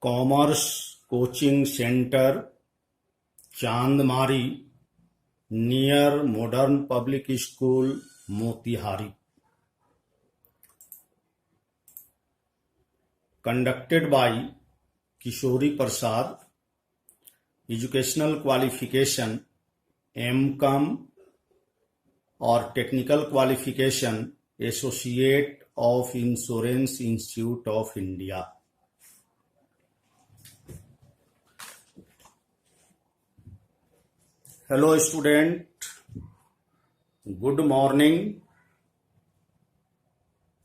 Commerce coaching centre Chandmari near modern public school Motihari conducted by Kishori Prasad educational qualification MCom और technical qualification associate of insurance institute of India. Hello student, good morning.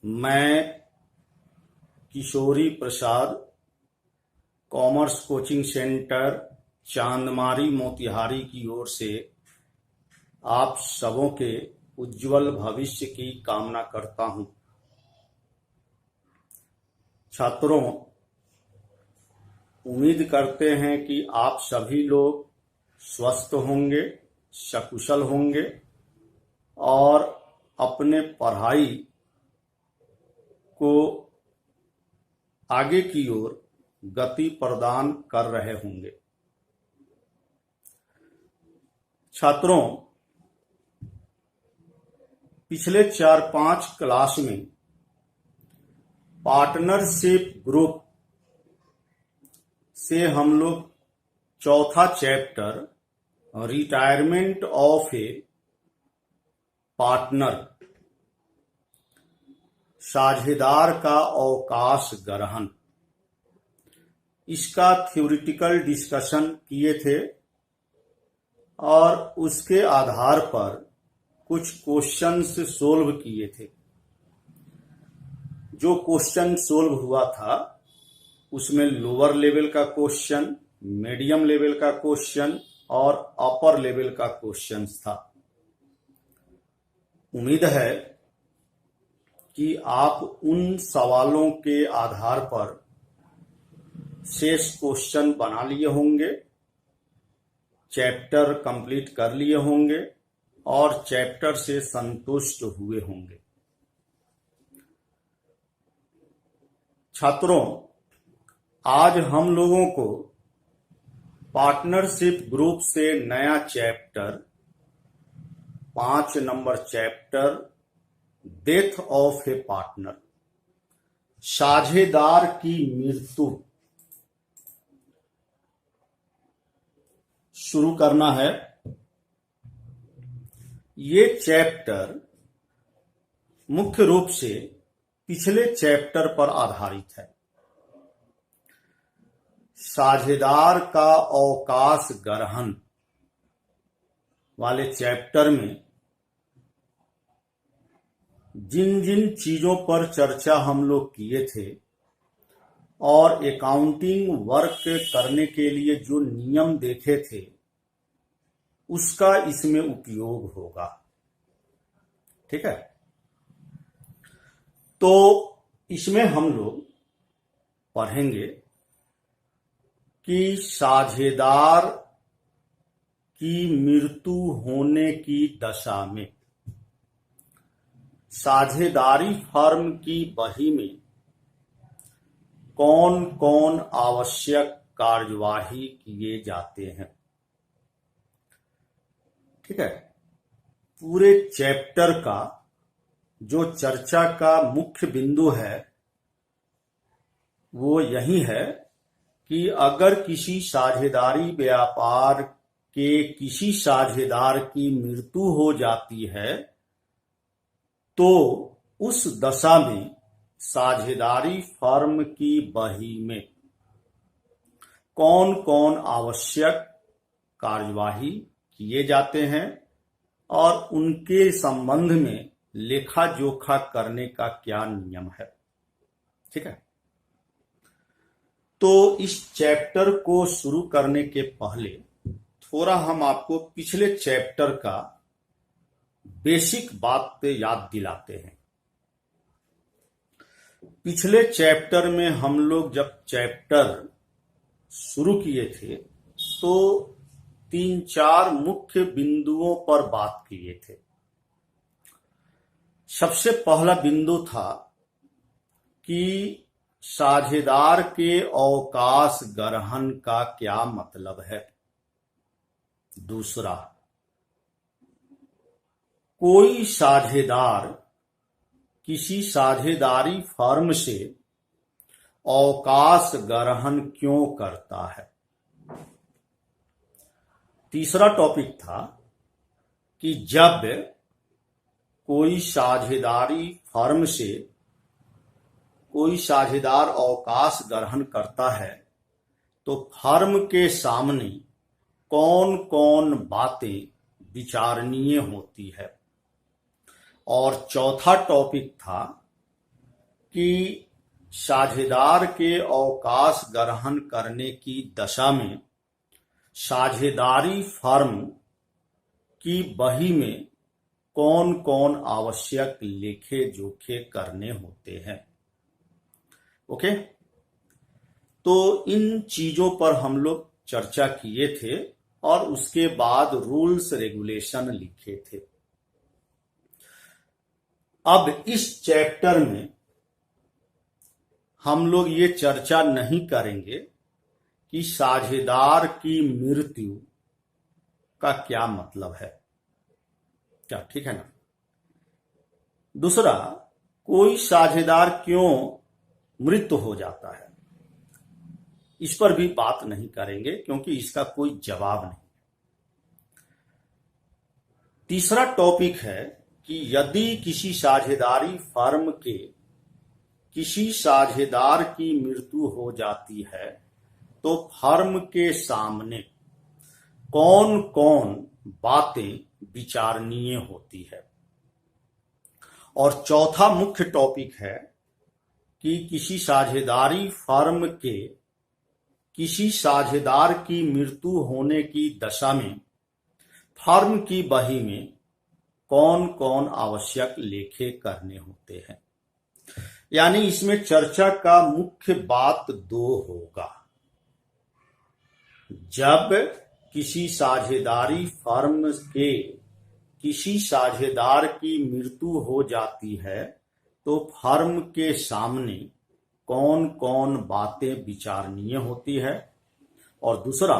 मैं Kishori Prasad commerce coaching centre Chandmari Motihari की ओर से आप सबों के उज्जवल भविष्य की कामना करता हूं। छात्रों, उम्मीद करते हैं कि आप सभी लोग स्वस्थ होंगे, सकुशल होंगे और अपने पढ़ाई को आगे की ओर गति प्रदान कर रहे होंगे। छात्रों, पिछले 4-5 क्लास में पार्टनरशिप ग्रुप से हम लोग चौथा chapter retirement of A partner, साझेदार का अवकाश ग्रहण, इसका थ्योरेटिकल डिस्कशन किए थे और उसके आधार पर कुछ क्वेश्चंस सोल्व किए थे। जो क्वेश्चन सोल्व हुआ था उसमें लोअर लेवल का क्वेश्चन, मीडियम लेवल का क्वेश्चन और अपर लेवल का क्वेश्चन था। उम्मीद है कि आप उन सवालों के आधार पर शेष क्वेश्चन बना लिए होंगे, चैप्टर कंप्लीट कर लिए होंगे और चैप्टर से संतुष्ट हुए होंगे। छात्रों, आज हम लोगों को पार्टनरशिप ग्रुप से नया chapter 5 number chapter death of A partner, साझेदार की मृत्यु शुरू करना है। ये चैप्टर मुख्य रूप से पिछले चैप्टर पर आधारित है। साझेदार का अवकाश ग्रहण वाले चैप्टर में जिन जिन चीजों पर चर्चा हम लोग किए थे और अकाउंटिंग वर्क करने के लिए जो नियम देखे थे उसका इसमें उपयोग होगा। ठीक है, तो इसमें हम लोग पढ़ेंगे कि साझेदार की मृत्यु होने की दशा में साझेदारी फर्म की बही में कौन कौन आवश्यक कार्यवाही किए जाते हैं। ठीक है, पूरे चैप्टर का जो चर्चा का मुख्य बिंदु है वो यही है कि अगर किसी साझेदारी व्यापार के किसी साझेदार की मृत्यु हो जाती है तो उस दशा में साझेदारी फर्म की बही में कौन कौन आवश्यक कार्यवाही किए जाते हैं और उनके संबंध में लेखा जोखा करने का क्या नियम है। ठीक है, तो इस चैप्टर को शुरू करने के पहले थोड़ा हम आपको पिछले चैप्टर का बेसिक बात याद दिलाते हैं। पिछले चैप्टर में हम लोग जब चैप्टर शुरू किए थे तो 3-4 मुख्य बिंदुओं पर बात किए थे। सबसे पहला बिंदु था कि साझेदार के अवकाश ग्रहण का क्या मतलब है? दूसरा, कोई साझेदार किसी साझेदारी फर्म से अवकाश ग्रहण क्यों करता है? तीसरा टॉपिक था कि जब कोई साझेदारी फर्म से कोई साझेदार अवकाश ग्रहण करता है तो फर्म के सामने कौन कौन बातें विचारणीय होती है। और चौथा टॉपिक था कि साझेदार के अवकाश ग्रहण करने की दशा में साझेदारी फर्म की बही में कौन कौन आवश्यक लेखे जोखे करने होते हैं। ओके, तो इन चीजों पर हम लोग चर्चा किए थे और उसके बाद रूल्स रेगुलेशन लिखे थे। अब इस चैप्टर में हम लोग ये चर्चा नहीं करेंगे कि साझेदार की मृत्यु का क्या मतलब है, क्या ठीक है ना। दूसरा, कोई साझेदार क्यों मृत हो जाता है, इस पर भी बात नहीं करेंगे क्योंकि इसका कोई जवाब नहीं। तीसरा टॉपिक है कि यदि किसी साझेदारी फर्म के किसी साझेदार की मृत्यु हो जाती है तो फर्म के सामने कौन कौन बातें विचारणीय होती है। और चौथा मुख्य टॉपिक है कि किसी साझेदारी फर्म के किसी साझेदार की मृत्यु होने की दशा में फर्म की बही में कौन कौन आवश्यक लेखे करने होते हैं। यानी इसमें चर्चा का मुख्य बात दो होगा। जब किसी साझेदारी फर्म के किसी साझेदार की मृत्यु हो जाती है तो फर्म के सामने कौन कौन बातें विचारणीय होती है। और दूसरा,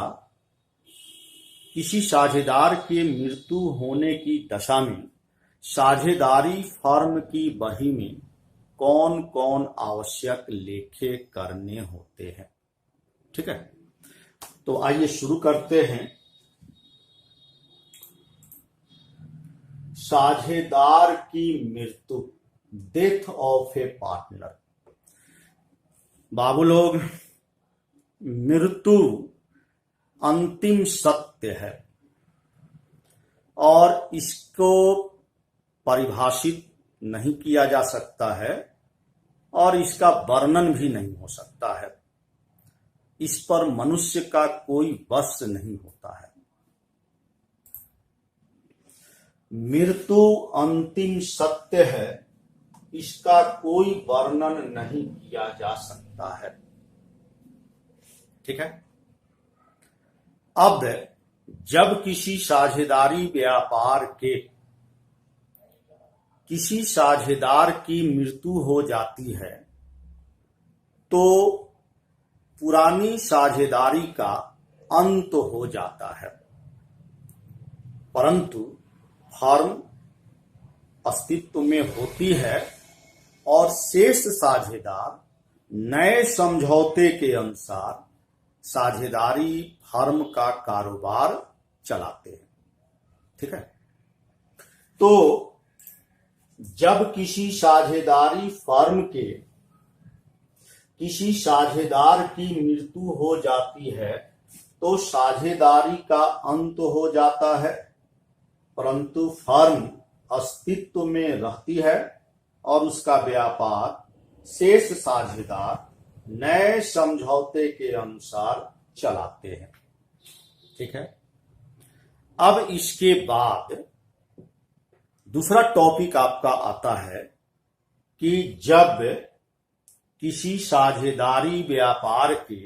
किसी साझेदार के मृत्यु होने की दशा में साझेदारी फर्म की बही में कौन कौन आवश्यक लेखे करने होते हैं। ठीक है, तो आइए शुरू करते हैं। साझेदार की मृत्यु, डेथ ऑफ ए पार्टनर। बाबू लोग, मृत्यु अंतिम सत्य है और इसको परिभाषित नहीं किया जा सकता है और इसका वर्णन भी नहीं हो सकता है। इस पर मनुष्य का कोई वश नहीं होता है। मृत्यु अंतिम सत्य है, इसका कोई वर्णन नहीं किया जा सकता है। ठीक है, अब जब किसी साझेदारी व्यापार के किसी साझेदार की मृत्यु हो जाती है तो पुरानी साझेदारी का अंत हो जाता है, परंतु फर्म अस्तित्व में होती है और शेष साझेदार नए समझौते के अनुसार साझेदारी फर्म का कारोबार चलाते हैं। ठीक है, तो जब किसी साझेदारी फर्म के किसी साझेदार की मृत्यु हो जाती है तो साझेदारी का अंत हो जाता है, परंतु फर्म अस्तित्व में रहती है और उसका व्यापार शेष साझेदार नए समझौते के अनुसार चलाते हैं। ठीक है, अब इसके बाद दूसरा टॉपिक आपका आता है कि जब किसी साझेदारी व्यापार के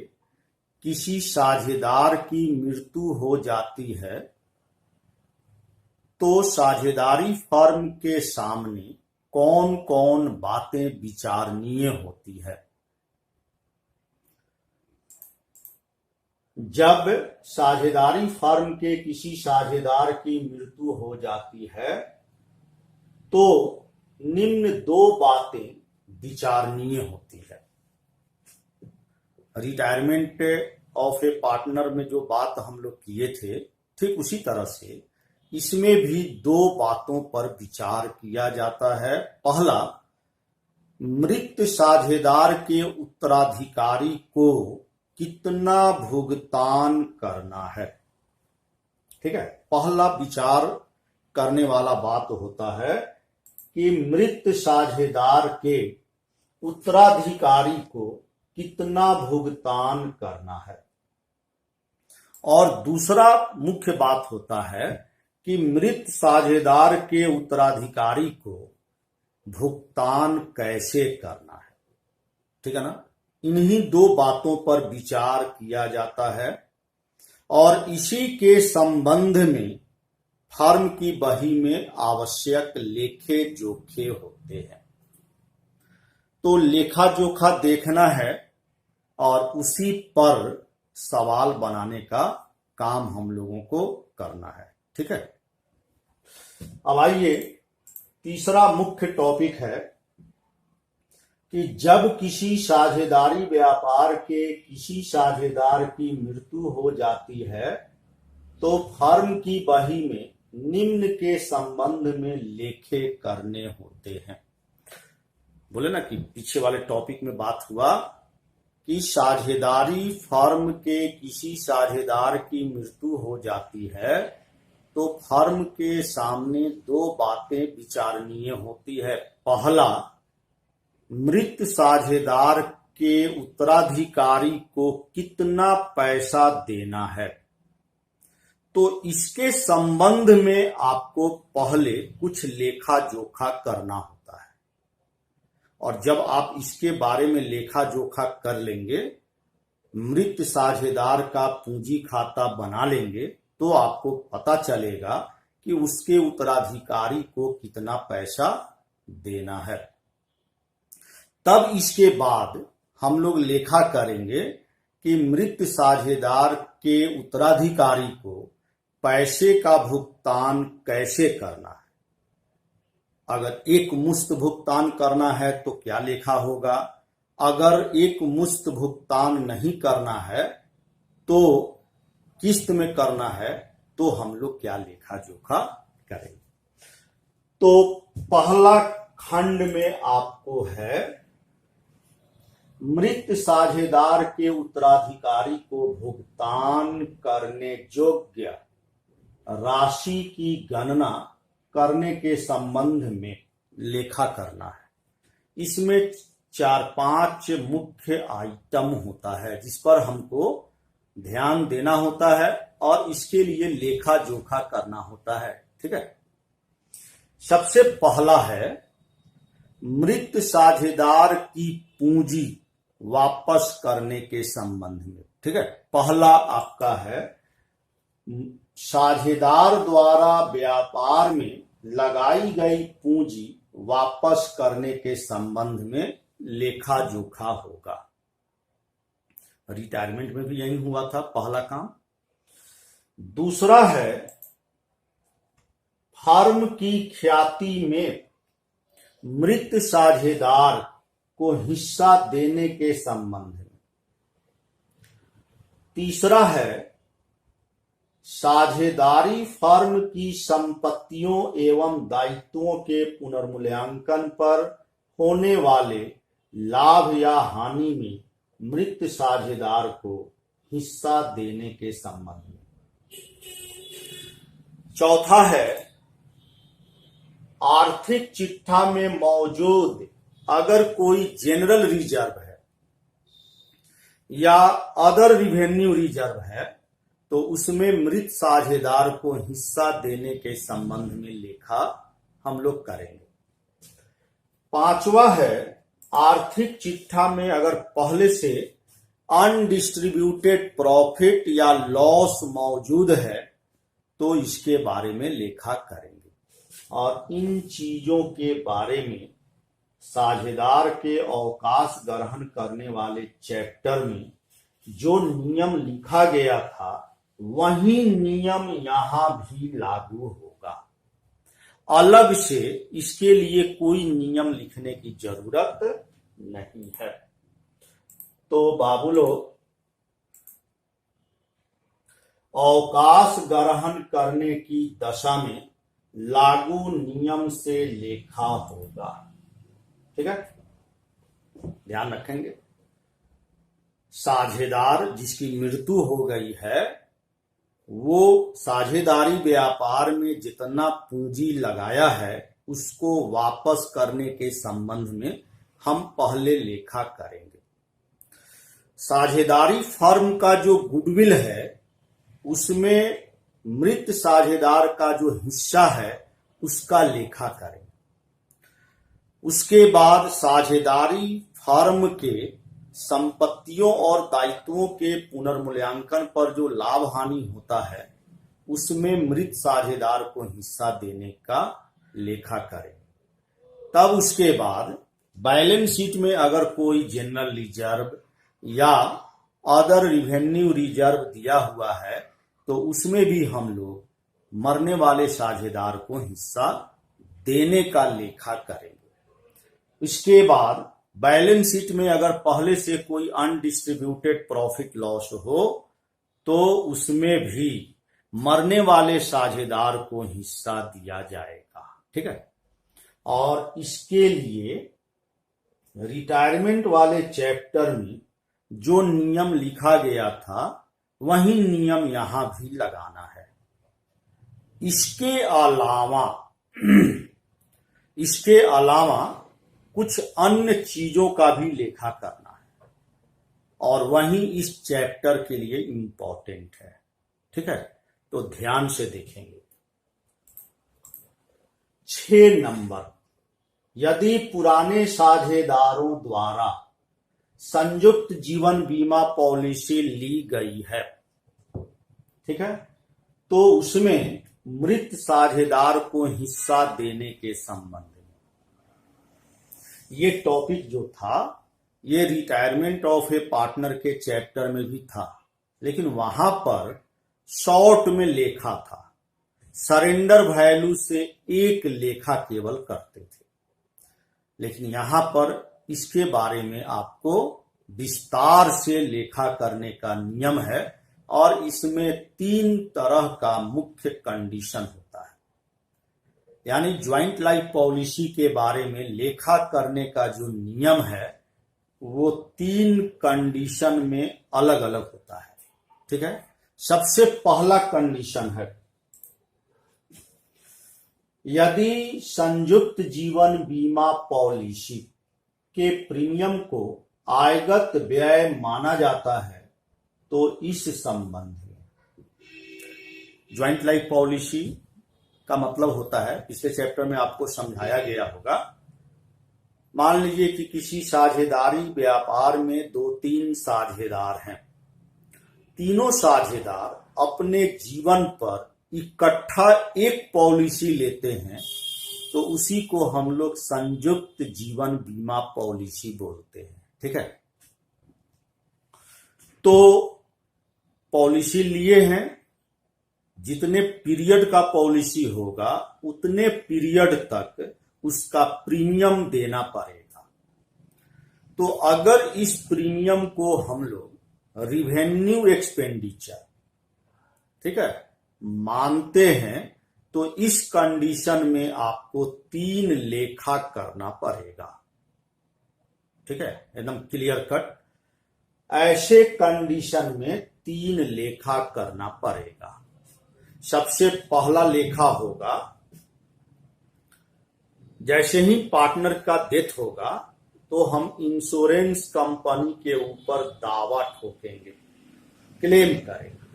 किसी साझेदार की मृत्यु हो जाती है तो साझेदारी फर्म के सामने कौन कौन बातें विचारणीय होती है। जब साझेदारी फर्म के किसी साझेदार की मृत्यु हो जाती है तो निम्न दो बातें विचारणीय होती है। रिटायरमेंट ऑफ ए पार्टनर में जो बात हम लोग किए थे, ठीक उसी तरह से इसमें भी दो बातों पर विचार किया जाता है। पहला, मृत साझेदार के उत्तराधिकारी को कितना भुगतान करना है। ठीक है, पहला विचार करने वाला बात होता है कि मृत साझेदार के उत्तराधिकारी को कितना भुगतान करना है। और दूसरा मुख्य बात होता है कि मृत साझेदार के उत्तराधिकारी को भुगतान कैसे करना है। ठीक है ना, इन्हीं दो बातों पर विचार किया जाता है और इसी के संबंध में फर्म की बही में आवश्यक लेखे जोखे होते हैं। तो लेखा जोखा देखना है और उसी पर सवाल बनाने का काम हम लोगों को करना है। ठीक है, अब आइए तीसरा मुख्य टॉपिक है कि जब किसी साझेदारी व्यापार के किसी साझेदार की मृत्यु हो जाती है तो फर्म की बही में निम्न के संबंध में लेखे करने होते हैं। बोले ना कि पीछे वाले टॉपिक में बात हुआ कि साझेदारी फर्म के किसी साझेदार की मृत्यु हो जाती है तो फर्म के सामने दो बातें विचारणीय होती है। पहला, मृत साझेदार के उत्तराधिकारी को कितना पैसा देना है। तो इसके संबंध में आपको पहले कुछ लेखा जोखा करना होता है और जब आप इसके बारे में लेखा जोखा कर लेंगे, मृत साझेदार का पूंजी खाता बना लेंगे, तो आपको पता चलेगा कि उसके उत्तराधिकारी को कितना पैसा देना है। तब इसके बाद हम लोग लेखा करेंगे कि मृत साझेदार के उत्तराधिकारी को पैसे का भुगतान कैसे करना है। अगर एक मुश्त भुगतान करना है तो क्या लेखा होगा, अगर एक मुश्त भुगतान नहीं करना है तो किस्त में करना है, तो हम लोग क्या लेखा जोखा करेंगे। तो पहला खंड में आपको है मृत साझेदार के उत्तराधिकारी को भुगतान करने योग्य राशि की गणना करने के संबंध में लेखा करना है। इसमें 4-5 मुख्य आइटम होता है जिस पर हमको ध्यान देना होता है और इसके लिए लेखा जोखा करना होता है। ठीक है, सबसे पहला है मृत साझेदार की पूंजी वापस करने के संबंध में। ठीक है, पहला आपका है साझेदार द्वारा व्यापार में लगाई गई पूंजी वापस करने के संबंध में लेखा जोखा होगा। रिटायरमेंट में भी यही हुआ था पहला काम। दूसरा है फर्म की ख्याति में मृत साझेदार को हिस्सा देने के संबंध में। तीसरा है साझेदारी फर्म की संपत्तियों एवं दायित्वों के पुनर्मूल्यांकन पर होने वाले लाभ या हानि में मृत साझेदार को हिस्सा देने के संबंध में। चौथा है आर्थिक चिट्ठा में मौजूद अगर कोई जनरल रिजर्व है या अदर रिवेन्यू रिजर्व है तो उसमें मृत साझेदार को हिस्सा देने के संबंध में लेखा हम लोग करेंगे। पांचवा है आर्थिक चिट्ठा में अगर पहले से अनडिस्ट्रीब्यूटेड प्रॉफिट या लॉस मौजूद है तो इसके बारे में लेखा करेंगे और इन चीजों के बारे में साझेदार के अवकाश ग्रहण करने वाले चैप्टर में जो नियम लिखा गया था वही नियम यहां भी लागू होगा। अलग से इसके लिए कोई नियम लिखने की जरूरत नहीं है। तो बाबू लोग, अवकाश ग्रहण करने की दशा में लागू नियम से लेखा होगा। ठीक है, ध्यान रखेंगे। साझेदार जिसकी मृत्यु हो गई है, वो साझेदारी व्यापार में जितना पूंजी लगाया है उसको वापस करने के संबंध में हम पहले लेखा करेंगे। साझेदारी फर्म का जो गुडविल है उसमें मृत साझेदार का जो हिस्सा है उसका लेखा करेंगे। उसके बाद साझेदारी फर्म के संपत्तियों और दायित्वों के पुनर्मूल्यांकन पर जो लाभ हानि होता है उसमें मृत साझेदार को हिस्सा देने का लेखा करें। तब उसके बाद बैलेंस शीट में अगर कोई जनरल रिजर्व या अदर रिवेन्यू रिजर्व दिया हुआ है तो उसमें भी हम लोग मरने वाले साझेदार को हिस्सा देने का लेखा करेंगे। इसके बाद बैलेंस शीट में अगर पहले से कोई अनडिस्ट्रीब्यूटेड प्रॉफिट लॉस हो तो उसमें भी मरने वाले साझेदार को हिस्सा दिया जाएगा। ठीक है, और इसके लिए रिटायरमेंट वाले चैप्टर में जो नियम लिखा गया था वही नियम यहां भी लगाना है। इसके अलावा कुछ अन्य चीजों का भी लेखा करना है और वही इस चैप्टर के लिए इंपॉर्टेंट है। ठीक है, तो ध्यान से देखेंगे। 6 नंबर, यदि पुराने साझेदारों द्वारा संयुक्त जीवन बीमा पॉलिसी ली गई है, ठीक है, तो उसमें मृत साझेदार को हिस्सा देने के संबंध में ये टॉपिक जो था ये रिटायरमेंट ऑफ ए पार्टनर के चैप्टर में भी था, लेकिन वहां पर शॉर्ट में लेखा था। सरेंडर वैल्यू से एक लेखा केवल करते थे, लेकिन यहां पर इसके बारे में आपको विस्तार से लेखा करने का नियम है और इसमें 3 तरह का मुख्य कंडीशन होता है। यानी ज्वाइंट लाइफ पॉलिसी के बारे में लेखा करने का जो नियम है वो 3 कंडीशन में अलग अलग होता है। ठीक है, सबसे पहला कंडीशन है, यदि संयुक्त जीवन बीमा पॉलिसी के प्रीमियम को आयगत व्यय माना जाता है तो इस संबंध में ज्वाइंट लाइफ पॉलिसी का मतलब होता है, पिछले चैप्टर में आपको समझाया गया होगा। मान लीजिए कि किसी साझेदारी व्यापार में 2-3 साझेदार हैं, तीनों साझेदार अपने जीवन पर इकट्ठा एक पॉलिसी लेते हैं तो उसी को हम लोग संयुक्त जीवन बीमा पॉलिसी बोलते हैं। ठीक है, तो पॉलिसी लिए हैं, जितने पीरियड का पॉलिसी होगा उतने पीरियड तक उसका प्रीमियम देना पड़ेगा। तो अगर इस प्रीमियम को हम लोग रिवेन्यू एक्सपेंडिचर, ठीक है, मानते हैं तो इस कंडीशन में आपको 3 लेखा करना पड़ेगा। ठीक है, एकदम क्लियर कट। ऐसे कंडीशन में 3 लेखा करना पड़ेगा। सबसे पहला लेखा होगा, जैसे ही पार्टनर का डेथ होगा तो हम इंश्योरेंस कंपनी के ऊपर दावा ठोकेंगे, क्लेम करेंगे,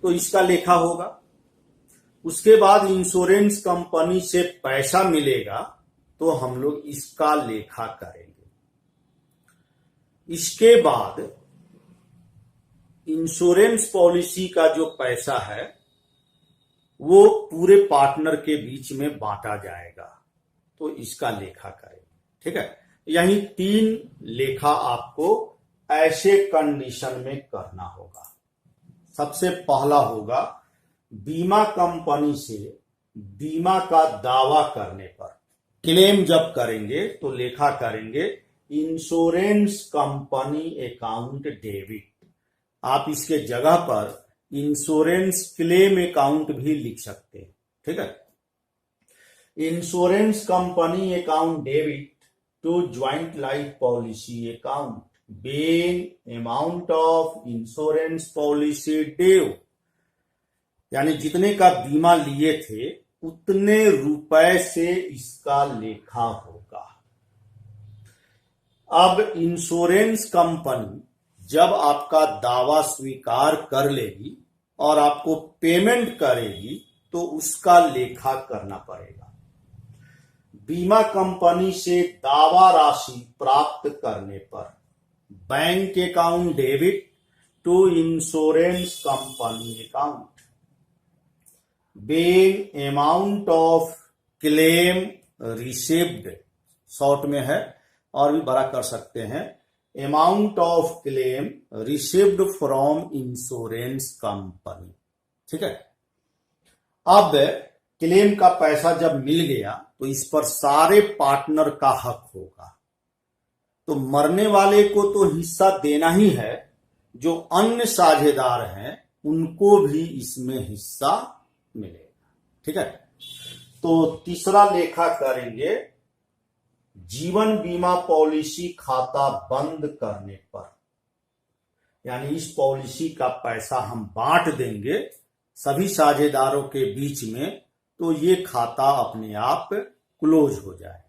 तो इसका लेखा होगा। उसके बाद इंश्योरेंस कंपनी से पैसा मिलेगा तो हम लोग इसका लेखा करेंगे। इसके बाद इंश्योरेंस पॉलिसी का जो पैसा है वो पूरे पार्टनर के बीच में बांटा जाएगा, तो इसका लेखा करेंगे। ठीक है, यही 3 लेखा आपको ऐसे कंडीशन में करना होगा। सबसे पहला होगा बीमा कंपनी से बीमा का दावा करने पर क्लेम जब करेंगे तो लेखा करेंगे इंश्योरेंस कंपनी अकाउंट डेबिट। आप इसके जगह पर इंश्योरेंस क्लेम अकाउंट भी लिख सकते हैं, ठीक है। Insurance company account debit to joint life policy account being amount of insurance policy due, यानी जितने का बीमा लिए थे उतने रुपए से इसका लेखा होगा। अब इंश्योरेंस कंपनी जब आपका दावा स्वीकार कर लेगी और आपको पेमेंट करेगी तो उसका लेखा करना पड़ेगा। बीमा कंपनी से दावा राशि प्राप्त करने पर bank account debit to insurance company account being amount of claim received, short में है और भी बड़ा कर सकते हैं, amount of claim received from insurance company, ठीक है। अब क्लेम का पैसा जब मिल गया तो इस पर सारे पार्टनर का हक होगा। तो मरने वाले को तो हिस्सा देना ही है, जो अन्य साझेदार हैं उनको भी इसमें हिस्सा मिलेगा, ठीक है। तो तीसरा लेखा करेंगे जीवन बीमा पॉलिसी खाता बंद करने पर, यानी इस पॉलिसी का पैसा हम बांट देंगे सभी साझेदारों के बीच में, तो ये खाता अपने आप क्लोज हो जाए।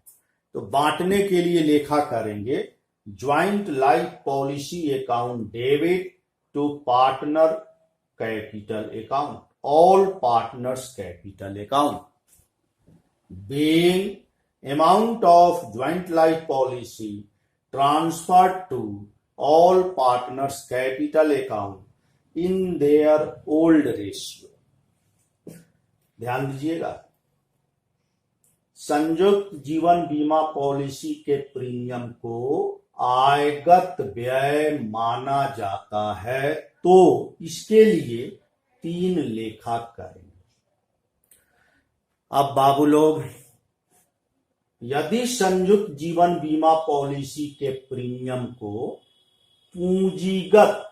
तो बांटने के लिए लेखा करेंगे joint life policy account debit to partner capital account all partners capital account being amount of joint life policy transferred to all partners capital account in their old ratio. ध्यान दीजिएगा, संयुक्त जीवन बीमा पॉलिसी के प्रीमियम को आयगत व्यय माना जाता है, तो इसके लिए 3 लेखा करेंगे। अब बाबू लोग, यदि संयुक्त जीवन बीमा पॉलिसी के प्रीमियम को पूंजीगत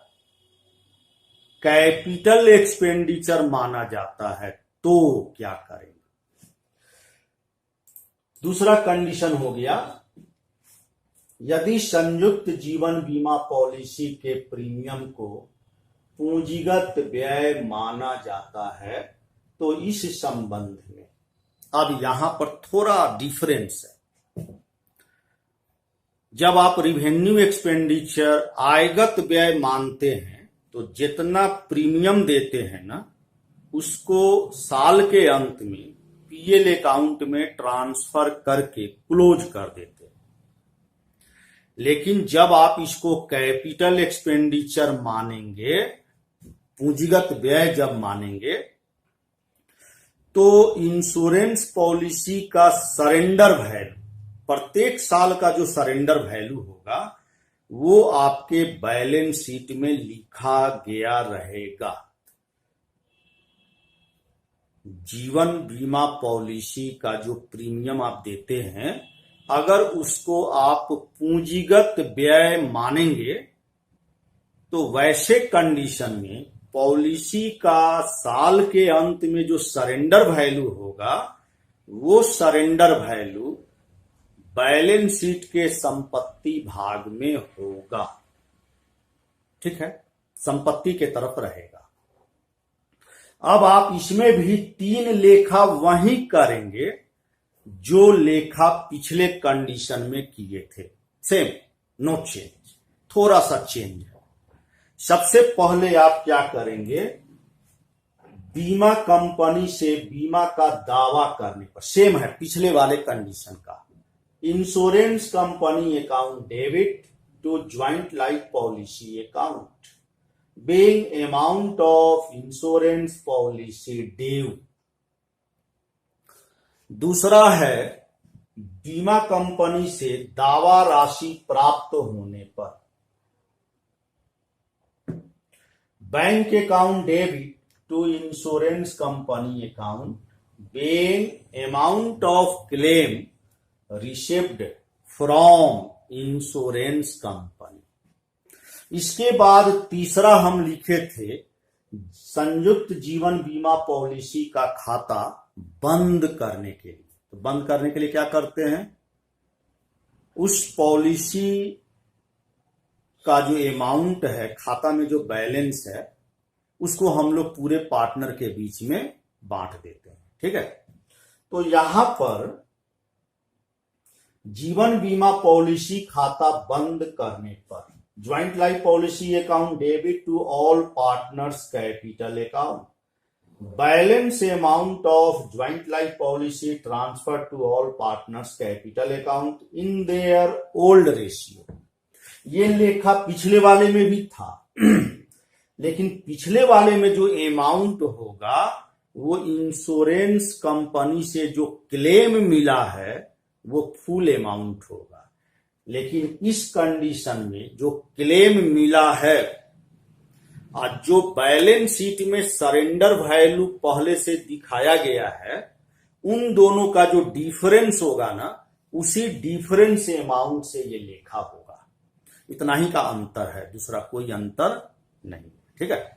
कैपिटल एक्सपेंडिचर माना जाता है तो क्या करेंगे? दूसरा कंडीशन हो गया, यदि संयुक्त जीवन बीमा पॉलिसी के प्रीमियम को पूंजीगत व्यय माना जाता है तो इस संबंध में अब यहां पर थोड़ा डिफरेंस है। जब आप रिवेन्यू एक्सपेंडिचर आयगत व्यय मानते हैं तो जितना प्रीमियम देते हैं ना, उसको साल के अंत में पीएल अकाउंट में ट्रांसफर करके क्लोज कर देते हैं। लेकिन जब आप इसको कैपिटल एक्सपेंडिचर मानेंगे, पूंजीगत व्यय जब मानेंगे, तो इंश्योरेंस पॉलिसी का सरेंडर वैल्यू, प्रत्येक साल का जो सरेंडर वैल्यू होगा वो आपके बैलेंस शीट में लिखा गया रहेगा। जीवन बीमा पॉलिसी का जो प्रीमियम आप देते हैं, अगर उसको आप पूंजीगत व्यय मानेंगे तो वैसे कंडीशन में पॉलिसी का साल के अंत में जो सरेंडर वैल्यू होगा, वो सरेंडर वैल्यू बैलेंस शीट के संपत्ति भाग में होगा, ठीक है, संपत्ति के तरफ रहेगा। अब आप इसमें भी 3 लेखा वही करेंगे जो लेखा पिछले कंडीशन में किए थे, सेम, नो चेंज, थोड़ा सा चेंज है। सबसे पहले आप क्या करेंगे, बीमा कंपनी से बीमा का दावा करने पर, सेम है पिछले वाले कंडीशन का, insurance company account debit to joint life policy account being amount of insurance policy due. दूसरा है बीमा कंपनी से दावा राशि प्राप्त होने पर, bank account debit to insurance company account being amount of claim received from insurance company. इसके बाद तीसरा हम लिखे थे संयुक्त जीवन बीमा पॉलिसी का खाता बंद करने के लिए। तो बंद करने के लिए क्या करते हैं, उस पॉलिसी का जो अमाउंट है, खाता में जो बैलेंस है, उसको हम लोग पूरे पार्टनर के बीच में बांट देते हैं। ठीक है, तो यहां पर जीवन बीमा पॉलिसी खाता बंद करने पर joint life policy account debit to all partners capital account, balance amount of joint life policy transfer to all partners capital account in their old ratio. ये लेखा पिछले वाले में भी था लेकिन पिछले वाले में जो अमाउंट होगा वो इंश्योरेंस कंपनी से जो क्लेम मिला है वो फुल अमाउंट होगा। लेकिन इस कंडीशन में जो क्लेम मिला है और जो बैलेंस शीट में सरेंडर वैल्यू पहले से दिखाया गया है, उन दोनों का जो डिफरेंस होगा ना, उसी डिफरेंस अमाउंट से ये लेखा होगा। इतना ही का अंतर है, दूसरा कोई अंतर नहीं। ठीक है,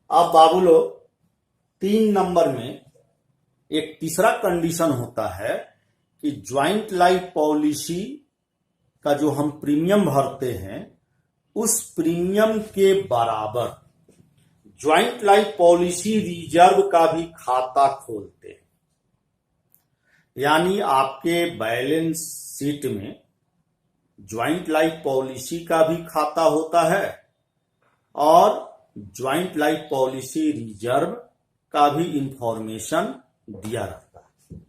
अब बाबू लोग 3 नंबर में एक तीसरा कंडीशन होता है कि ज्वाइंट लाइफ पॉलिसी का जो हम प्रीमियम भरते हैं उस प्रीमियम के बराबर ज्वाइंट लाइफ पॉलिसी रिजर्व का भी खाता खोलते हैं। यानी आपके बैलेंस शीट में ज्वाइंट लाइफ पॉलिसी का भी खाता होता है और ज्वाइंट लाइफ पॉलिसी रिजर्व का भी इंफॉर्मेशन दिया रहता है।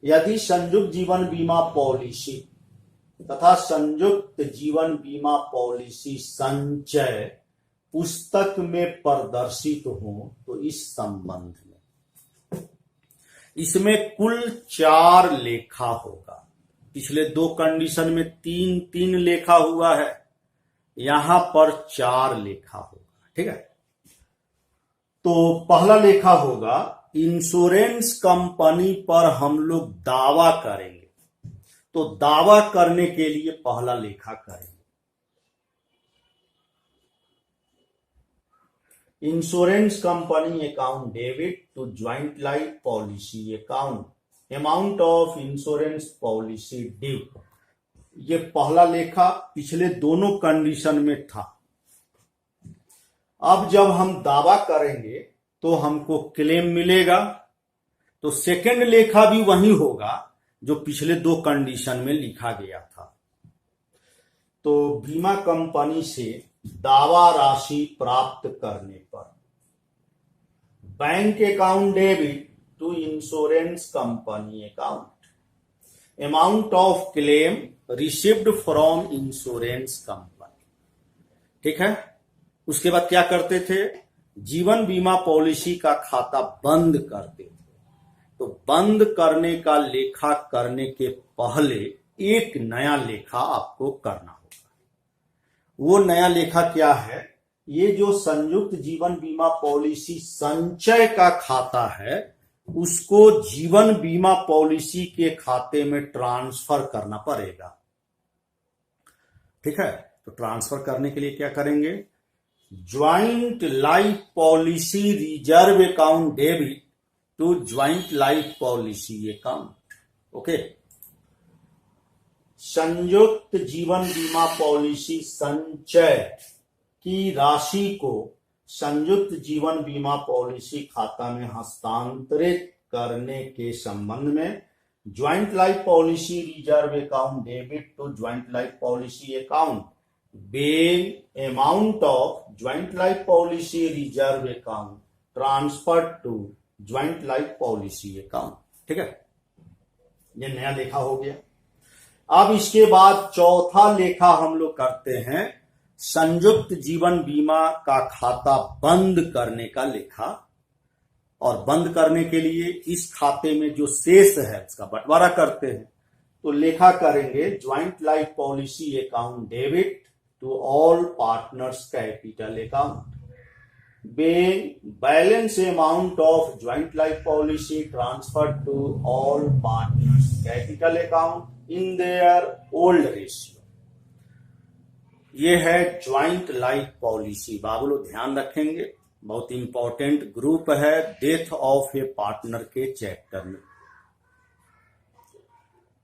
यदि संयुक्त जीवन बीमा पॉलिसी तथा संयुक्त जीवन बीमा पॉलिसी संचय पुस्तक में प्रदर्शित हो तो इस संबंध में इसमें कुल 4 लेखा होगा। पिछले 2 कंडीशन में 3 लेखा हुआ है, यहां पर 4 लेखा होगा। ठीक है, तो पहला लेखा होगा इंश्योरेंस कंपनी पर हम लोग दावा करेंगे, तो दावा करने के लिए पहला लेखा करेंगे। Insurance company account debit to joint life policy account amount of insurance policy due. ये पहला लेखा पिछले दोनों कंडीशन में था। अब जब हम दावा करेंगे तो हमको क्लेम मिलेगा, तो सेकंड लेखा भी वही होगा जो पिछले 2 कंडीशन में लिखा गया था। तो बीमा कंपनी से दावा राशि प्राप्त करने पर bank account debit to insurance company account amount of claim received from insurance company. ठीक है, उसके बाद क्या करते थे, जीवन बीमा पॉलिसी का खाता बंद करते थे। तो बंद करने का लेखा करने के पहले एक नया लेखा आपको करना होगा। वो नया लेखा क्या है, ये जो संयुक्त जीवन बीमा पॉलिसी संचय का खाता है उसको जीवन बीमा पॉलिसी के खाते में ट्रांसफर करना पड़ेगा। ठीक है, तो ट्रांसफर करने के लिए क्या करेंगे, joint life policy reserve account debit to joint life policy account. Okay, संयुक्त जीवन बीमा पॉलिसी संचय की राशि को संयुक्त जीवन बीमा पॉलिसी खाता में हस्तांतरित करने के संबंध में joint life policy reserve account debit to joint life policy account being amount of joint life policy reserve account transfer to joint life policy account. ठीक है, ये नया लेखा हो गया। अब इसके बाद चौथा लेखा हम लोग करते हैं संयुक्त जीवन बीमा का खाता बंद करने का लेखा। और बंद करने के लिए इस खाते में जो शेष है उसका बंटवारा करते हैं। तो लेखा करेंगे joint life policy account debit to all partners capital account. Being balance amount of joint life policy transferred to all partners capital account in their old ratio. ये है ज्वाइंट लाइफ पॉलिसी। बाबू लोग ध्यान रखेंगे, बहुत इंपॉर्टेंट ग्रुप है death of A partner के chapter में।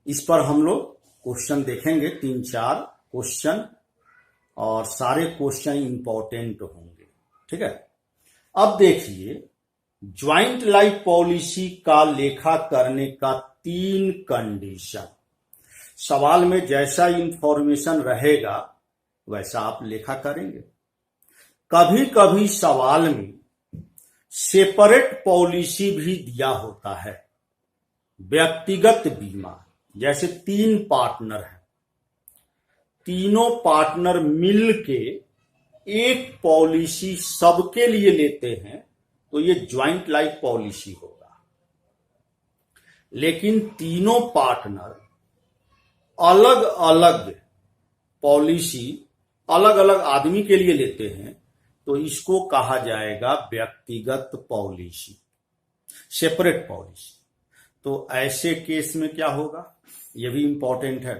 इस पर हम लोग क्वेश्चन देखेंगे, 3-4 क्वेश्चन, और सारे क्वेश्चन इंपॉर्टेंट होंगे। ठीक है, अब देखिए ज्वाइंट लाइफ पॉलिसी का लेखा करने का 3 कंडीशन। सवाल में जैसा इंफॉर्मेशन रहेगा वैसा आप लेखा करेंगे। कभी कभी सवाल में सेपरेट पॉलिसी भी दिया होता है, व्यक्तिगत बीमा। जैसे 3 पार्टनर हैं, तीनों पार्टनर मिल के एक पॉलिसी सबके लिए लेते हैं तो ये ज्वाइंट लाइफ पॉलिसी होगा। लेकिन तीनों पार्टनर अलग अलग पॉलिसी अलग अलग आदमी के लिए लेते हैं तो इसको कहा जाएगा व्यक्तिगत पॉलिसी, सेपरेट पॉलिसी। तो ऐसे केस में क्या होगा, यह भी इंपॉर्टेंट है।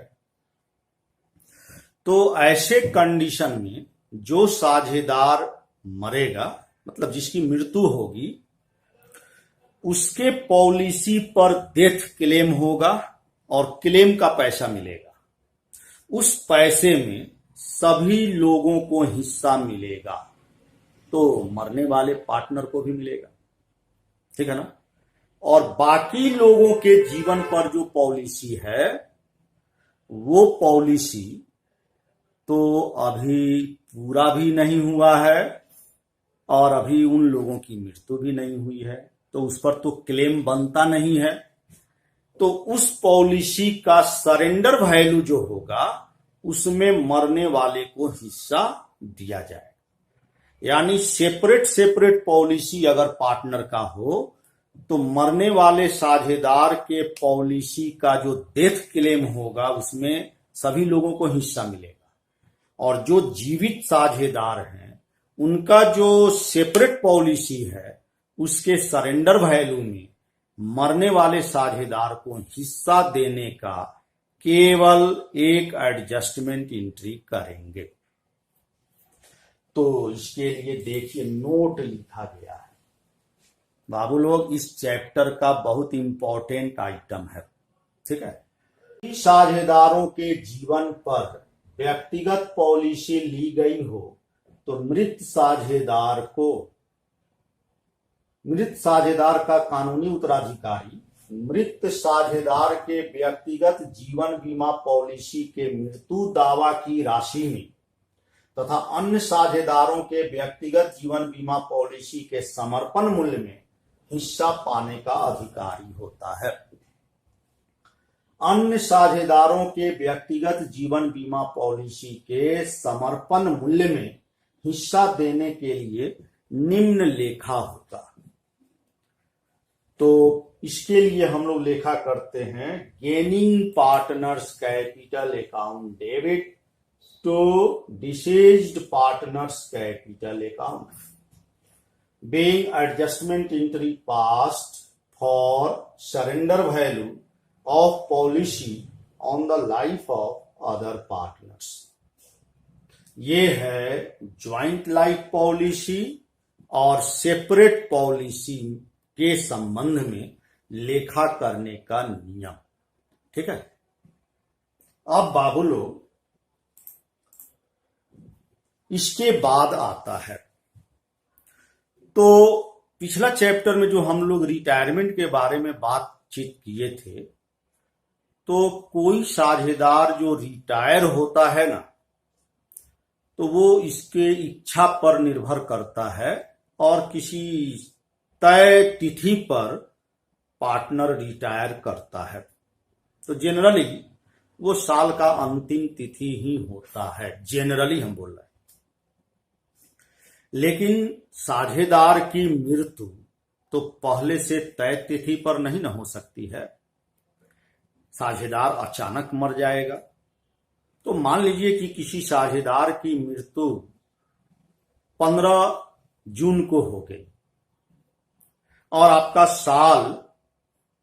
तो ऐसे कंडीशन में जो साझेदार मरेगा, मतलब जिसकी मृत्यु होगी, उसके पॉलिसी पर डेथ क्लेम होगा और क्लेम का पैसा मिलेगा। उस पैसे में सभी लोगों को हिस्सा मिलेगा, तो मरने वाले पार्टनर को भी मिलेगा। ठीक है ना। और बाकी लोगों के जीवन पर जो पॉलिसी है वो पॉलिसी तो अभी पूरा भी नहीं हुआ है और अभी उन लोगों की मृत्यु भी नहीं हुई है, तो उस पर तो क्लेम बनता नहीं है। तो उस पॉलिसी का सरेंडर वैल्यू जो होगा उसमें मरने वाले को हिस्सा दिया जाए। यानी सेपरेट पॉलिसी अगर पार्टनर का हो तो मरने वाले साझेदार के पॉलिसी का जो डेथ क्लेम होगा उसमें सभी लोगों को हिस्सा मिलेगा, और जो जीवित साझेदार हैं उनका जो सेपरेट पॉलिसी है उसके सरेंडर वैल्यू में मरने वाले साझेदार को हिस्सा देने का केवल एक एडजस्टमेंट एंट्री करेंगे। तो इसके लिए देखिए नोट लिखा गया है। बाबू लोग, इस चैप्टर का बहुत इंपॉर्टेंट आइटम है। ठीक है। साझेदारों के जीवन पर व्यक्तिगत पॉलिसी ली गई हो तो मृत साझेदार का कानूनी उत्तराधिकारी मृत साझेदार के व्यक्तिगत जीवन बीमा पॉलिसी के मृत्यु दावा की राशि में तथा अन्य साझेदारों के व्यक्तिगत जीवन बीमा पॉलिसी के समर्पण मूल्य में हिस्सा पाने का अधिकारी होता है। अन्य साझेदारों के व्यक्तिगत जीवन बीमा पॉलिसी के समर्पण मूल्य में हिस्सा देने के लिए निम्न लेखा होता। तो इसके लिए हम लोग लेखा करते हैं gaining partners capital account debit to deceased partners capital account being adjustment entry passed for surrender value of policy on the life of other partners। ये है ज्वाइंट लाइफ पॉलिसी और सेपरेट पॉलिसी के संबंध में लेखा करने का नियम। ठीक है। अब बाबू लोग इसके बाद आता है, तो पिछला चैप्टर में जो हम लोग रिटायरमेंट के बारे में बातचीत किए थे, तो कोई साझेदार जो रिटायर होता है ना, तो वो इसके इच्छा पर निर्भर करता है और किसी तय तिथि पर पार्टनर रिटायर करता है। तो जनरली वो साल का अंतिम तिथि ही होता है, जनरली हम बोल रहे हैं। लेकिन साझेदार की मृत्यु तो पहले से तय तिथि पर नहीं न हो सकती है। साझेदार अचानक मर जाएगा तो मान लीजिए कि किसी साझेदार की मृत्यु 15 जून को हो गई और आपका साल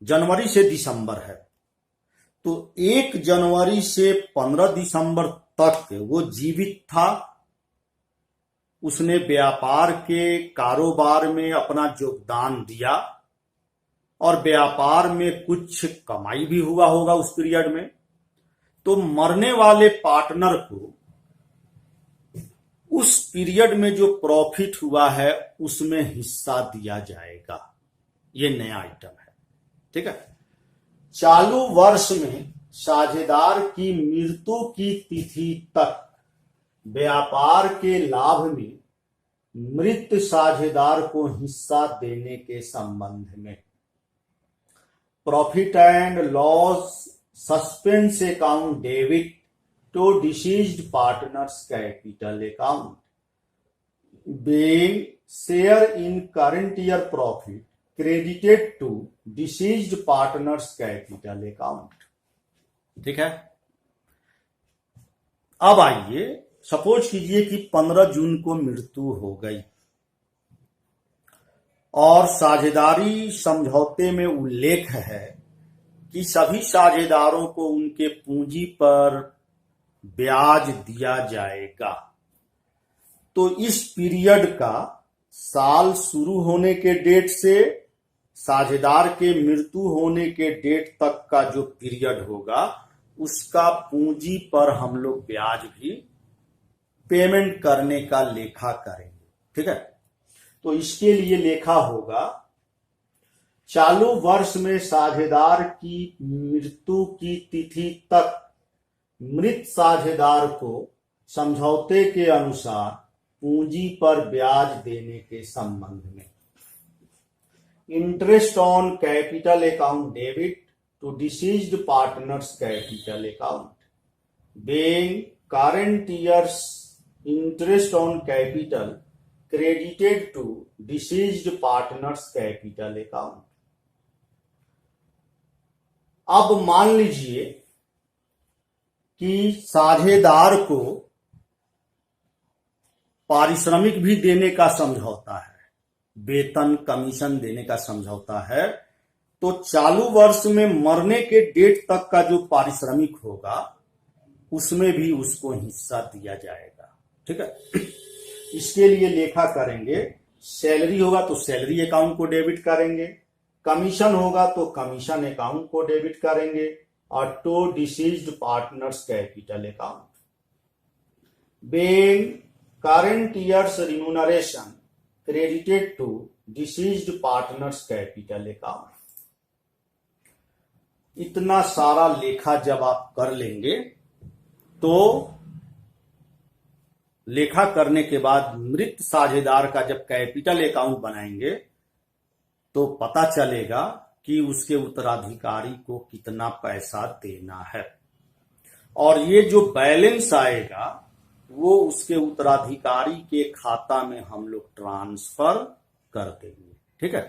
जनवरी से दिसंबर है, तो 1 जनवरी से 15 दिसंबर तक वो जीवित था, उसने व्यापार के कारोबार में अपना योगदान दिया और व्यापार में कुछ कमाई भी हुआ होगा उस पीरियड में। तो मरने वाले पार्टनर को उस पीरियड में जो प्रॉफिट हुआ है उसमें हिस्सा दिया जाएगा। ये नया आइटम है, ठीक है। चालू वर्ष में साझेदार की मृत्यु की तिथि तक व्यापार के लाभ में मृत साझेदार को हिस्सा देने के संबंध में profit and loss suspense account debit to deceased partners capital account being share in current year profit credited to deceased partners capital account। ठीक है। अब आइए, सपोज कीजिए कि 15 जून को मृत्यु हो गई और साझेदारी समझौते में उल्लेख है कि सभी साझेदारों को उनके पूंजी पर ब्याज दिया जाएगा। तो इस पीरियड का साल शुरू होने के डेट से साझेदार के मृत्यु होने के डेट तक का जो पीरियड होगा उसका पूंजी पर हम लोग ब्याज भी पेमेंट करने का लेखा करेंगे, ठीक है। तो इसके लिए लेखा होगा, चालू वर्ष में साझेदार की मृत्यु की तिथि तक मृत साझेदार को समझौते के अनुसार पूंजी पर ब्याज देने के संबंध में interest on capital account debit to deceased partners capital account being current year's interest on capital credited to deceased partners capital account। अब मान लीजिए कि साझेदार को पारिश्रमिक भी देने का समझौता है, वेतन कमीशन देने का समझौता है। तो चालू वर्ष में मरने के डेट तक का जो पारिश्रमिक होगा उसमें भी उसको हिस्सा दिया जाएगा, ठीक है। इसके लिए लेखा करेंगे, सैलरी होगा तो सैलरी अकाउंट को डेबिट करेंगे, कमीशन होगा तो कमीशन अकाउंट को डेबिट करेंगे और to deceased partners capital account being current year's remuneration credited to deceased partners capital account। इतना सारा लेखा जब आप कर लेंगे तो लेखा करने के बाद मृत साझेदार का जब कैपिटल अकाउंट बनाएंगे तो पता चलेगा कि उसके उत्तराधिकारी को कितना पैसा देना है और ये जो बैलेंस आएगा वो उसके उत्तराधिकारी के खाता में हम लोग ट्रांसफर कर देंगे, ठीक है।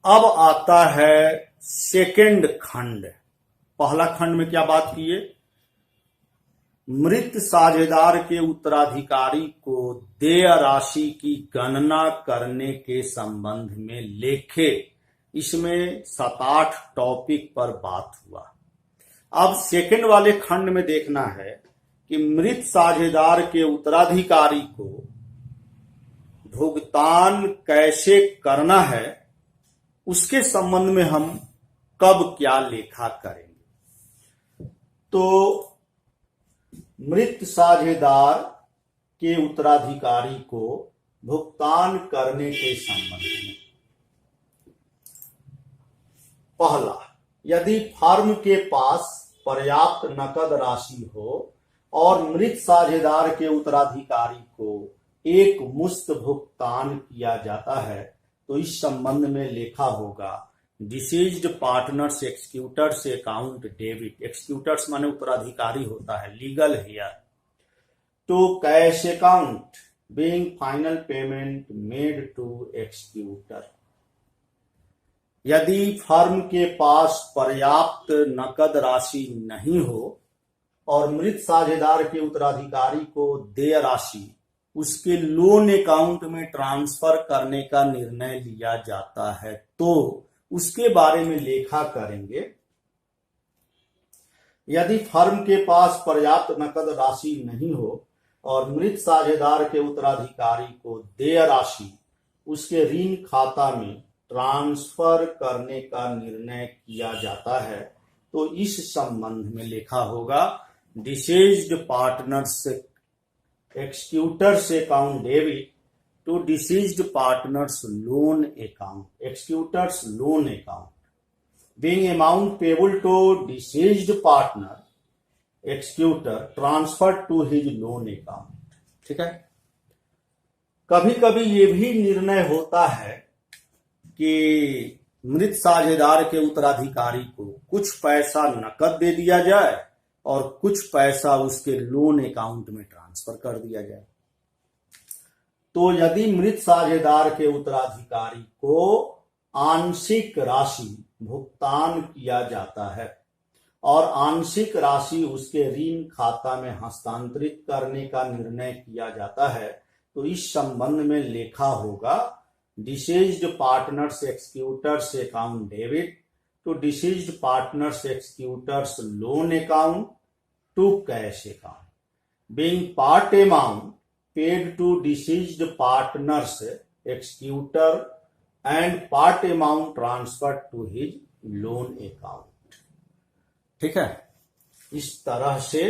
अब आता है सेकंड खंड। पहला खंड में क्या बात किए, मृत साझेदार के उत्तराधिकारी को देय राशि की गणना करने के संबंध में लेखे, इसमें 7-8 टॉपिक पर बात हुआ। अब सेकंड वाले खंड में देखना है कि मृत साझेदार के उत्तराधिकारी को भुगतान कैसे करना है, उसके संबंध में हम कब क्या लेखा करेंगे। तो मृत साझेदार के उत्तराधिकारी को भुगतान करने के संबंध में पहला, यदि फर्म के पास पर्याप्त नकद राशि हो और मृत साझेदार के उत्तराधिकारी को एक मुश्त भुगतान किया जाता है तो इस संबंध में लेखा होगा, deceased partners executors account debit. Executors माने उत्तराधिकारी होता है, legal heir, to cash account being final payment made to executor. यदि फर्म के पास पर्याप्त नकद राशि नहीं हो और मृत साझेदार के उत्तराधिकारी को देय राशि उसके लोन अकाउंट में ट्रांसफर करने का निर्णय लिया जाता है तो उसके बारे में लेखा करेंगे। यदि फर्म के पास पर्याप्त नकद राशि नहीं हो और मृत साझेदार के उत्तराधिकारी को देय राशि उसके ऋण खाता में ट्रांसफर करने का निर्णय किया जाता है तो इस संबंध में लिखा होगा deceased partners executors account debit to deceased partners loan account executors loan account being amount payable to deceased partner executor transferred to his loan account। ठीक है। कभी कभी ये भी निर्णय होता है कि मृत साझेदार के उत्तराधिकारी को कुछ पैसा नकद दे दिया जाए और कुछ पैसा उसके लोन अकाउंट में ट्रांसफर कर दिया जाए। तो यदि मृत साझेदार के उत्तराधिकारी को आंशिक राशि भुगतान किया जाता है और आंशिक राशि उसके ऋण खाता में हस्तांतरित करने का निर्णय किया जाता है तो इस संबंध में लेखा होगा deceased partners executors account debit to deceased partners executors loan account to cash account being part amount paid to deceased partners executor and part amount transfer to his loan account. ठीक है। इस तरह से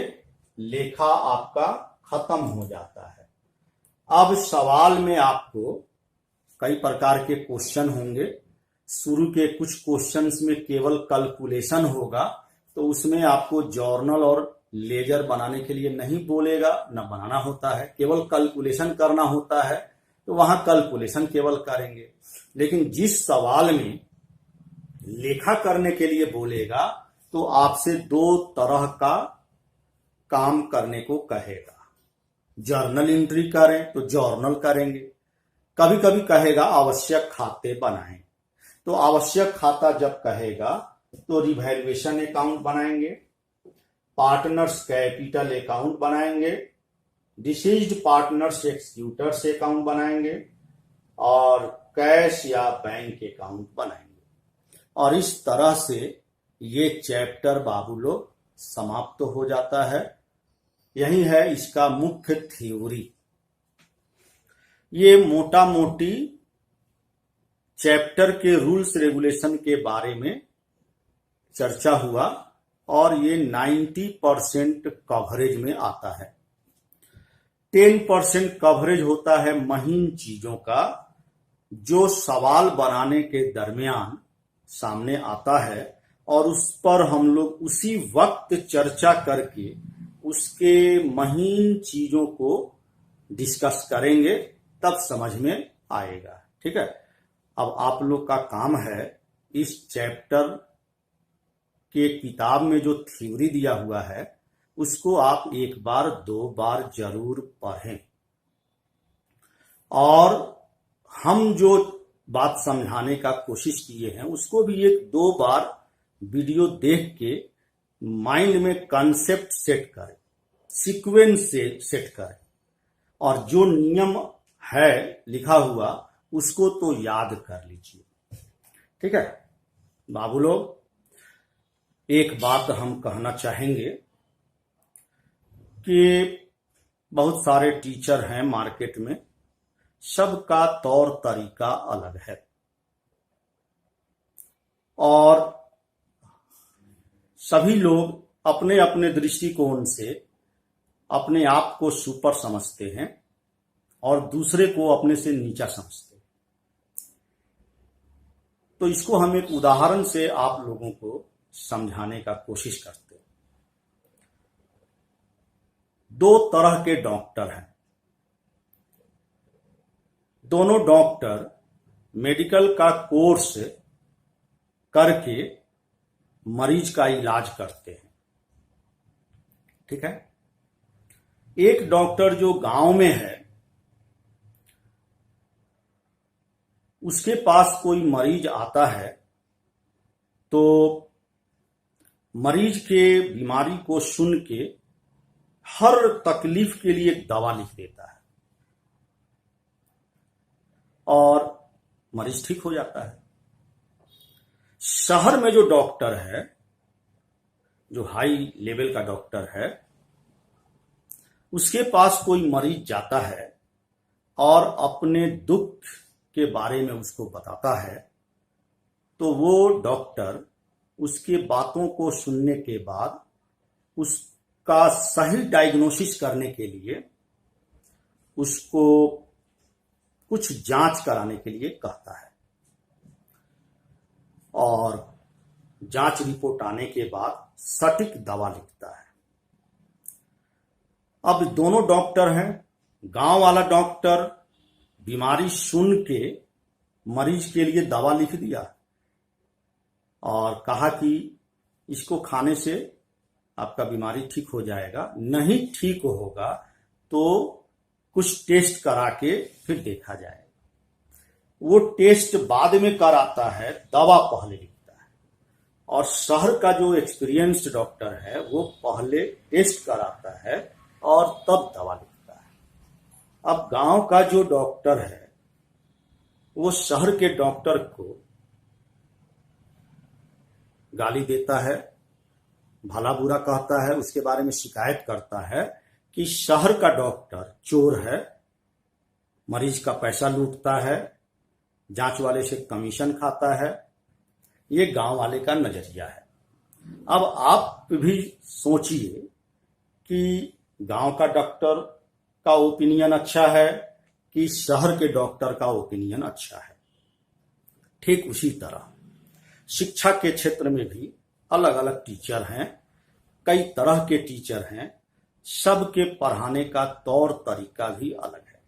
लेखा आपका खत्म हो जाता है। अब सवाल में आपको कई प्रकार के क्वेश्चन होंगे। शुरू के कुछ क्वेश्चंस में केवल कैलकुलेशन होगा तो उसमें आपको जर्नल और लेजर बनाने के लिए नहीं बोलेगा, न बनाना होता है, केवल कैलकुलेशन करना होता है तो वहां कैलकुलेशन केवल करेंगे। लेकिन जिस सवाल में लेखा करने के लिए बोलेगा तो आपसे दो तरह का काम करने को कहेगा। जर्नल एंट्री करें तो जर्नल करेंगे, कभी कभी कहेगा आवश्यक खाते बनाएं तो आवश्यक खाता जब कहेगा तो रिवैल्यूएशन अकाउंट बनाएंगे, पार्टनर्स कैपिटल अकाउंट बनाएंगे, डिसीज्ड पार्टनर्स एक्सक्यूटर्स अकाउंट बनाएंगे और कैश या बैंक अकाउंट बनाएंगे। और इस तरह से ये चैप्टर बाबू लोग समाप्त हो जाता है। यही है इसका मुख्य थ्योरी। ये मोटा मोटी चैप्टर के रूल्स रेगुलेशन के बारे में चर्चा हुआ और ये 90% कवरेज में आता है। 10% कवरेज होता है महीन चीजों का जो सवाल बनाने के दरमियान सामने आता है और उस पर हम लोग उसी वक्त चर्चा करके उसके महीन चीजों को डिस्कस करेंगे तब समझ में आएगा। ठीक है। अब आप लोग का काम है इस चैप्टर के किताब में जो थ्योरी दिया हुआ है उसको आप एक बार दो बार जरूर पढ़ें और हम जो बात समझाने का कोशिश किए हैं उसको भी एक दो बार वीडियो देख के माइंड में कॉन्सेप्ट सेट करें, सीक्वेंस से सेट करें और जो नियम है लिखा हुआ उसको तो याद कर लीजिए। ठीक है बाबू लोग, एक बात हम कहना चाहेंगे कि बहुत सारे टीचर हैं मार्केट में, सबका तौर तरीका अलग है और सभी लोग अपने अपने दृष्टिकोण से अपने आप को सुपर समझते हैं और दूसरे को अपने से नीचा समझते हैं। तो इसको हम एक उदाहरण से आप लोगों को समझाने का कोशिश करते हैं। दो तरह के डॉक्टर हैं। दोनों डॉक्टर मेडिकल का कोर्स करके मरीज का इलाज करते हैं। ठीक है। एक डॉक्टर जो गांव में है उसके पास कोई मरीज आता है तो मरीज के बीमारी को सुन के हर तकलीफ के लिए एक दवा लिख देता है और मरीज ठीक हो जाता है। शहर में जो डॉक्टर है, जो हाई लेवल का डॉक्टर है, उसके पास कोई मरीज जाता है और अपने दुख के बारे में उसको बताता है, तो वो डॉक्टर उसके बातों को सुनने के बाद उसका सही डायग्नोसिस करने के लिए उसको कुछ जांच कराने के लिए कहता है और जांच रिपोर्ट आने के बाद सटीक दवा लिखता है। अब दोनों डॉक्टर हैं। गांव वाला डॉक्टर बीमारी सुन के मरीज के लिए दवा लिख दिया और कहा कि इसको खाने से आपका बीमारी ठीक हो जाएगा, नहीं ठीक होगा तो कुछ टेस्ट करा के फिर देखा जाए। वो टेस्ट बाद में कराता है, दवा पहले लिखता है। और शहर का जो एक्सपीरियंस्ड डॉक्टर है वो पहले टेस्ट कराता है और तब दवा लिखता है। अब गांव का जो डॉक्टर है वो शहर के डॉक्टर को गाली देता है, भला बुरा कहता है, उसके बारे में शिकायत करता है कि शहर का डॉक्टर चोर है, मरीज का पैसा लूटता है, जांच वाले से कमीशन खाता है। ये गांव वाले का नजरिया है। अब आप भी सोचिए कि गांव का डॉक्टर का ओपिनियन अच्छा है कि शहर के डॉक्टर का ओपिनियन अच्छा है। ठीक उसी तरह शिक्षा के क्षेत्र में भी अलग अलग टीचर हैं, कई तरह के टीचर हैं, सबके पढ़ाने का तौर तरीका भी अलग है।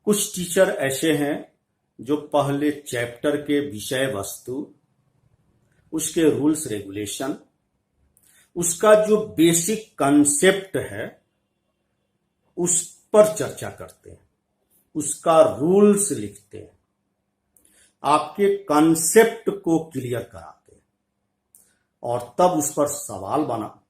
कुछ टीचर ऐसे हैं जो पहले चैप्टर के विषय वस्तु, उसके रूल्स रेगुलेशन, उसका जो बेसिक कंसेप्ट है उस पर चर्चा करते हैं, उसका रूल्स लिखते हैं, आपके कंसेप्ट को क्लियर कराते हैं और तब उस पर सवाल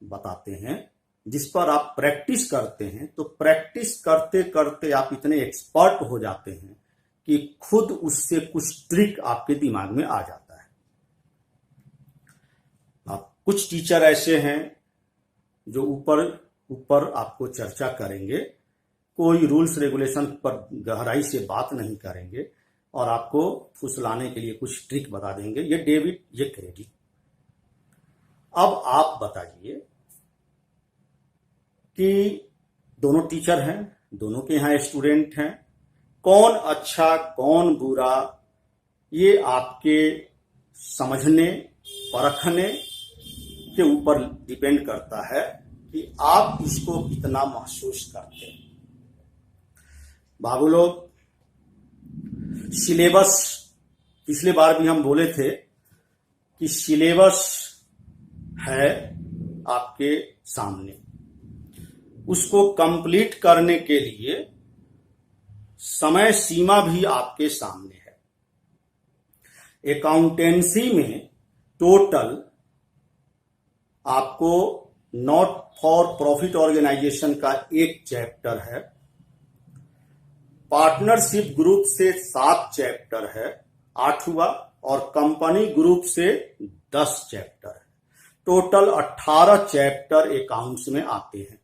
बताते हैं, जिस पर आप प्रैक्टिस करते हैं। तो प्रैक्टिस करते करते आप इतने एक्सपर्ट हो जाते हैं कि खुद उससे कुछ ट्रिक आपके दिमाग में आ जाता है। आप कुछ टीचर ऐसे हैं जो ऊपर आपको चर्चा करेंगे, कोई रूल्स रेगुलेशन पर गहराई से बात नहीं करेंगे और आपको फुसलाने के लिए कुछ ट्रिक बता देंगे, ये डेबिट ये क्रेडिट। अब आप बताइए कि दोनों टीचर हैं, दोनों के यहाँ स्टूडेंट हैं, कौन अच्छा कौन बुरा, ये आपके समझने परखने के ऊपर डिपेंड करता है कि आप इसको कितना महसूस करते हैं। बाबू लोग, सिलेबस पिछले बार भी हम बोले थे कि सिलेबस है आपके सामने, उसको कंप्लीट करने के लिए समय सीमा भी आपके सामने है। अकाउंटेंसी में टोटल आपको नॉट फॉर प्रॉफिट ऑर्गेनाइजेशन का एक चैप्टर है, पार्टनरशिप ग्रुप से 7 चैप्टर है, 8 हुआ, और कंपनी ग्रुप से 10 चैप्टर है। टोटल 18 चैप्टर अकाउंट्स में आते हैं।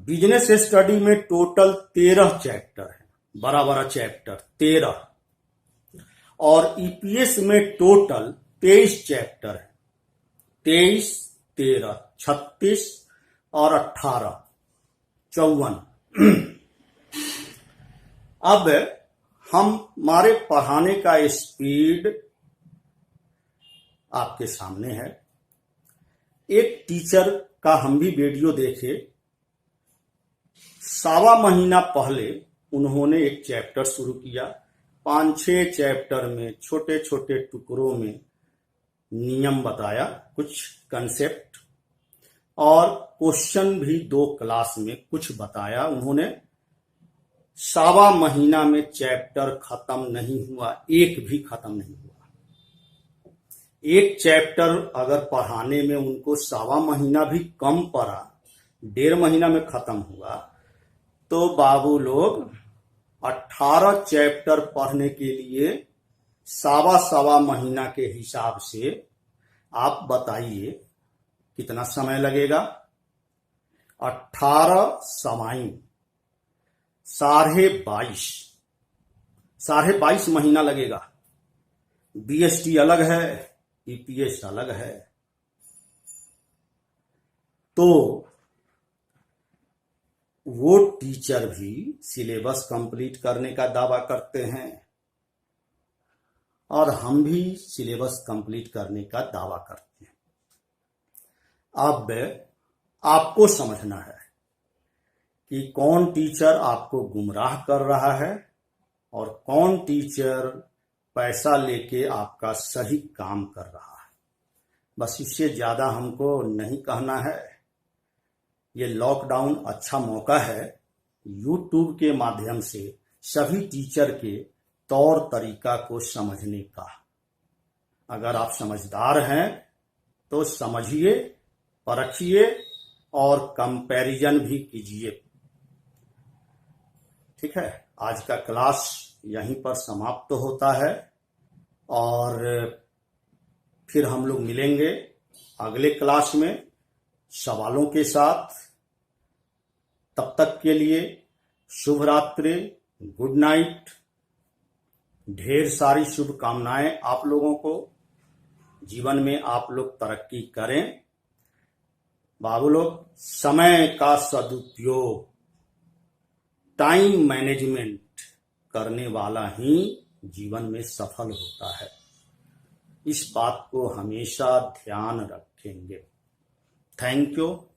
बिजनेस स्टडी में टोटल 13 चैप्टर है, बड़ा बड़ा चैप्टर 13, और ईपीएस में टोटल 23 चैप्टर है। 23, 13, 36 और 18, 54। अब हमारे पढ़ाने का स्पीड आपके सामने है। एक टीचर का हम भी वीडियो देखे, 1.25 महीना पहले उन्होंने एक चैप्टर शुरू किया। 5-6 चैप्टर में छोटे छोटे टुकड़ों में नियम बताया, कुछ कंसेप्ट, और क्वेश्चन भी 2 क्लास में कुछ बताया। उन्होंने 1.25 महीना में चैप्टर खत्म नहीं हुआ, एक भी खत्म नहीं हुआ। एक चैप्टर अगर पढ़ाने में उनको 1.25 महीना भी कम पड़ा, 1.5 महीना में खत्म हुआ, तो बाबू लोग 18 चैप्टर पढ़ने के लिए 1.25 महीना के हिसाब से आप बताइए कितना समय लगेगा। 18 समाई 22.5 महीना लगेगा। बीएसटी अलग है, ईपीएस अलग है। तो वो टीचर भी सिलेबस कंप्लीट करने का दावा करते हैं और हम भी सिलेबस कंप्लीट करने का दावा करते हैं। अब आपको समझना है कि कौन टीचर आपको गुमराह कर रहा है और कौन टीचर पैसा लेके आपका सही काम कर रहा है। बस इससे ज्यादा हमको नहीं कहना है। ये लॉकडाउन अच्छा मौका है यूट्यूब के माध्यम से सभी टीचर के तौर तरीका को समझने का। अगर आप समझदार हैं तो समझिए, परखिए और कंपैरिजन भी कीजिए। ठीक है, आज का क्लास यहीं पर समाप्त होता है और फिर हम लोग मिलेंगे अगले क्लास में सवालों के साथ। तब तक के लिए शुभ रात्रि, गुड नाइट। ढेर सारी शुभकामनाएं आप लोगों को। जीवन में आप लोग तरक्की करें। बाबू लोग, समय का सदुपयोग, टाइम मैनेजमेंट करने वाला ही जीवन में सफल होता है। इस बात को हमेशा ध्यान रखेंगे। Thank you.